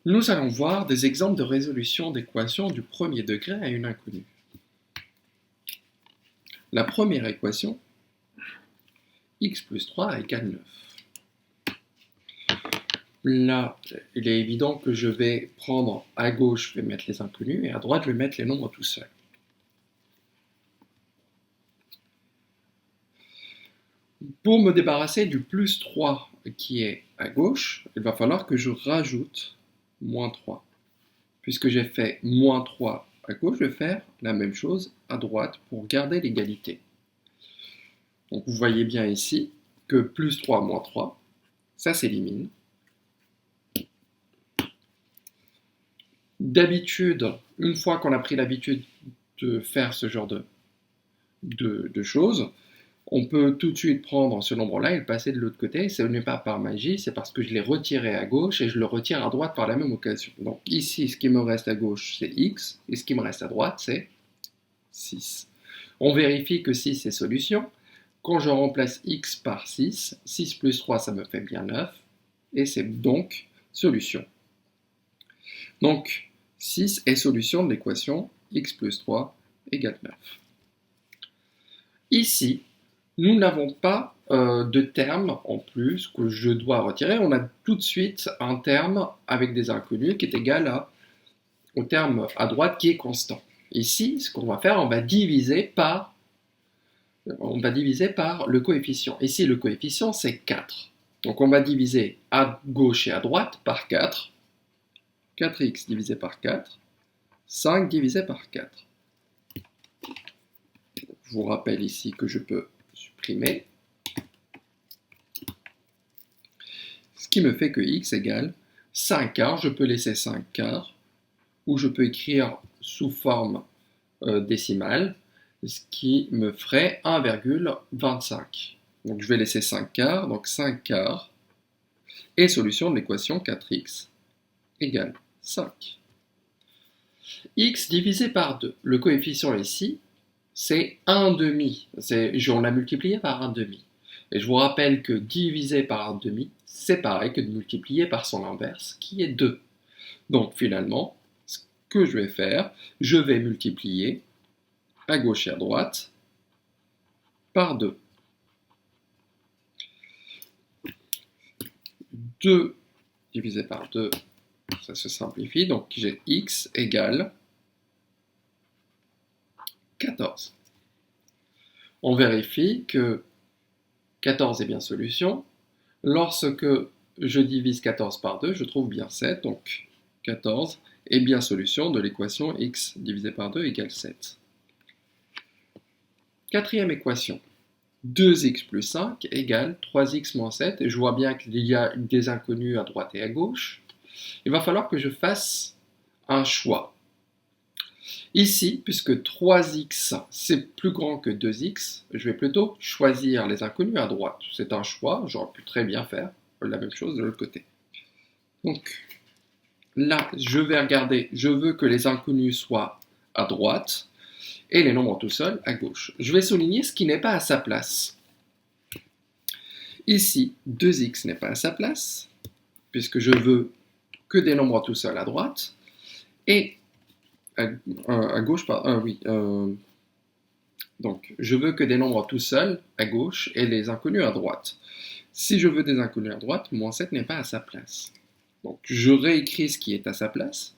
Nous allons voir des exemples de résolution d'équations du premier degré à une inconnue. La première équation, x plus 3 égale 9. Là, il est évident que je vais prendre à gauche, je vais mettre les inconnus, et à droite, je vais mettre les nombres tout seuls. Pour me débarrasser du plus 3 qui est à gauche, il va falloir que je rajoute moins 3. Puisque j'ai fait moins 3 à gauche, je vais faire la même chose à droite pour garder l'égalité. Donc vous voyez bien ici que plus 3 moins 3, ça s'élimine. D'habitude, une fois qu'on a pris l'habitude de faire ce genre de choses, on peut tout de suite prendre ce nombre-là et le passer de l'autre côté. Ce n'est pas par magie, c'est parce que je l'ai retiré à gauche et je le retire à droite par la même occasion. Donc ici, ce qui me reste à gauche, c'est x, et ce qui me reste à droite, c'est 6. On vérifie que 6 est solution. Quand je remplace x par 6, 6 plus 3, ça me fait bien 9, et c'est donc solution. Donc 6 est solution de l'équation x plus 3 égale 9. Ici, nous n'avons pas de terme en plus que je dois retirer. On a tout de suite un terme avec des inconnus qui est égal au terme à droite qui est constant. Ici, ce qu'on va faire, on va diviser par le coefficient. Ici, le coefficient, c'est 4. Donc, on va diviser à gauche et à droite par 4. 4x divisé par 4. 5 divisé par 4. Je vous rappelle ici que je peux supprimer. Ce qui me fait que x égale 5 quarts. Je peux laisser 5 quarts. Ou je peux écrire sous forme décimale, ce qui me ferait 1,25. Donc je vais laisser 5 quarts, donc 5 quarts est solution de l'équation 4x égale 5. X divisé par 2, le coefficient ici, c'est 1,5. On l'a multiplié par 1,5. Et je vous rappelle que diviser par 1,5, c'est pareil que de multiplier par son inverse, qui est 2. Donc finalement, ce que je vais faire, je vais multiplier à gauche et à droite par 2. 2 divisé par 2, ça se simplifie, donc j'ai x égale 14. On vérifie que 14 est bien solution. Lorsque je divise 14 par 2, je trouve bien 7, donc 14 est bien solution de l'équation x divisé par 2 égale 7. Quatrième équation, 2x plus 5 égale 3x moins 7, et je vois bien qu'il y a des inconnus à droite et à gauche. Il va falloir que je fasse un choix. Ici, puisque 3x c'est plus grand que 2x, je vais plutôt choisir les inconnus à droite. C'est un choix, j'aurais pu très bien faire la même chose de l'autre côté. Donc là, je vais regarder, je veux que les inconnus soient à droite et les nombres tout seuls à gauche. Je vais souligner ce qui n'est pas à sa place. Ici, 2x n'est pas à sa place, puisque je veux que des nombres tout seuls à droite, et à gauche, donc je veux que des nombres tout seuls à gauche et les inconnus à droite. Si je veux des inconnus à droite, moins 7 n'est pas à sa place. Donc je réécris ce qui est à sa place.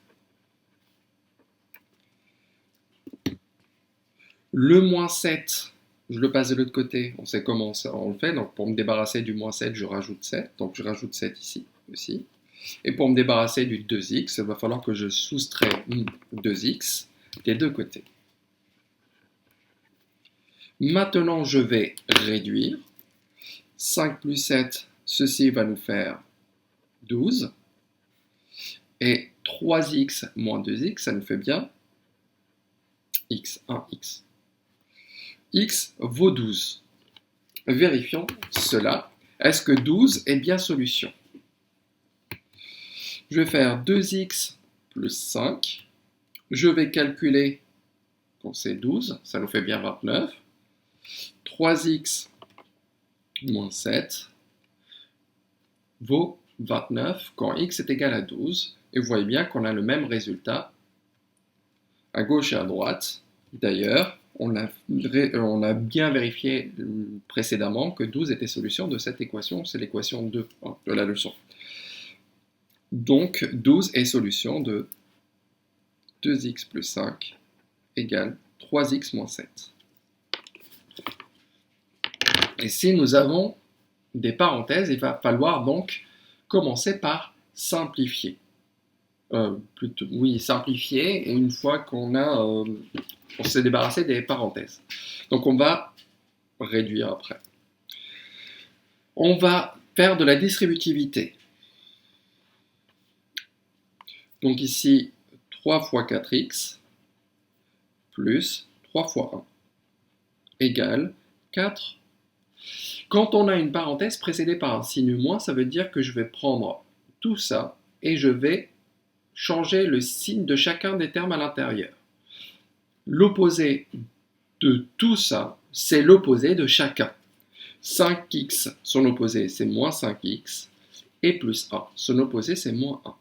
Le moins 7, je le passe de l'autre côté, on sait comment on le fait, donc pour me débarrasser du moins 7, je rajoute 7, donc je rajoute 7 ici aussi. Et pour me débarrasser du 2x, il va falloir que je soustrais 2x des deux côtés. Maintenant, je vais réduire. 5 plus 7, ceci va nous faire 12. Et 3x moins 2x, ça nous fait bien x, 1x. X vaut 12. Vérifions cela. Est-ce que 12 est bien solution? Je vais faire 2x plus 5. Je vais calculer, quand c'est 12, ça nous fait bien 29. 3x moins 7 vaut 29 quand x est égal à 12. Et vous voyez bien qu'on a le même résultat à gauche et à droite. D'ailleurs, on a bien vérifié précédemment que 12 était solution de cette équation. C'est l'équation 2 de la leçon. Donc, 12 est solution de 2x plus 5 égale 3x moins 7. Et si nous avons des parenthèses, il va falloir donc commencer par simplifier. Simplifier une fois qu'on s'est débarrassé des parenthèses. Donc on va réduire après. On va faire de la distributivité. Donc ici, 3 fois 4x plus 3 fois 1 égale 4. Quand on a une parenthèse précédée par un signe moins, ça veut dire que je vais prendre tout ça et je vais changer le signe de chacun des termes à l'intérieur. L'opposé de tout ça, c'est l'opposé de chacun. 5x, son opposé, c'est moins 5x, et plus 1, son opposé, c'est moins 1.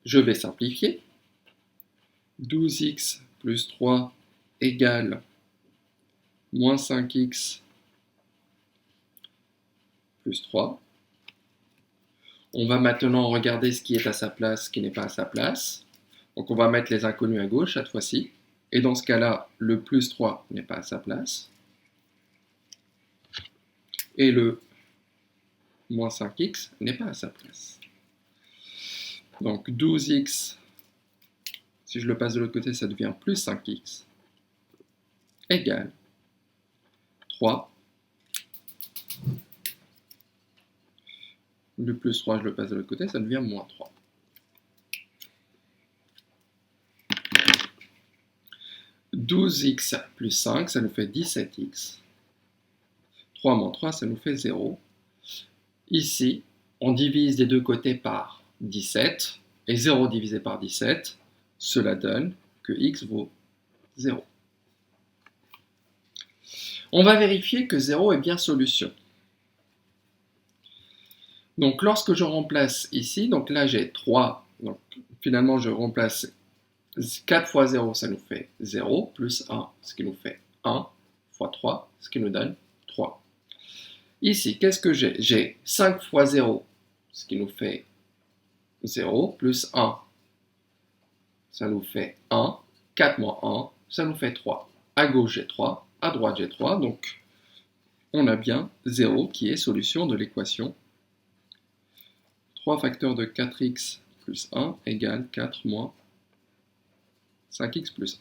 Je vais simplifier. 12x plus 3 égale moins 5x plus 3. On va maintenant regarder ce qui est à sa place, ce qui n'est pas à sa place. Donc on va mettre les inconnus à gauche cette fois-ci. Et dans ce cas-là, le plus 3 n'est pas à sa place. Et le moins 5x n'est pas à sa place. Donc 12x, si je le passe de l'autre côté, ça devient plus 5x, égale 3. Le plus 3, je le passe de l'autre côté, ça devient moins 3. « 12x plus 5, ça nous fait 17x. 3 moins 3, ça nous fait 0. Ici, on divise des deux côtés par 17, et 0 divisé par 17, cela donne que x vaut 0. On va vérifier que 0 est bien solution. Donc lorsque je remplace ici, donc là j'ai 3, donc finalement je remplace 4 fois 0, ça nous fait 0, plus 1, ce qui nous fait 1, fois 3, ce qui nous donne 3. Ici, qu'est-ce que j'ai? J'ai 5 fois 0, ce qui nous fait 0, plus 1, ça nous fait 1, 4 moins 1, ça nous fait 3. À gauche j'ai 3, à droite j'ai 3, donc on a bien 0 qui est solution de l'équation 3 facteurs de 4x plus 1 égale 4 moins 5x plus 1.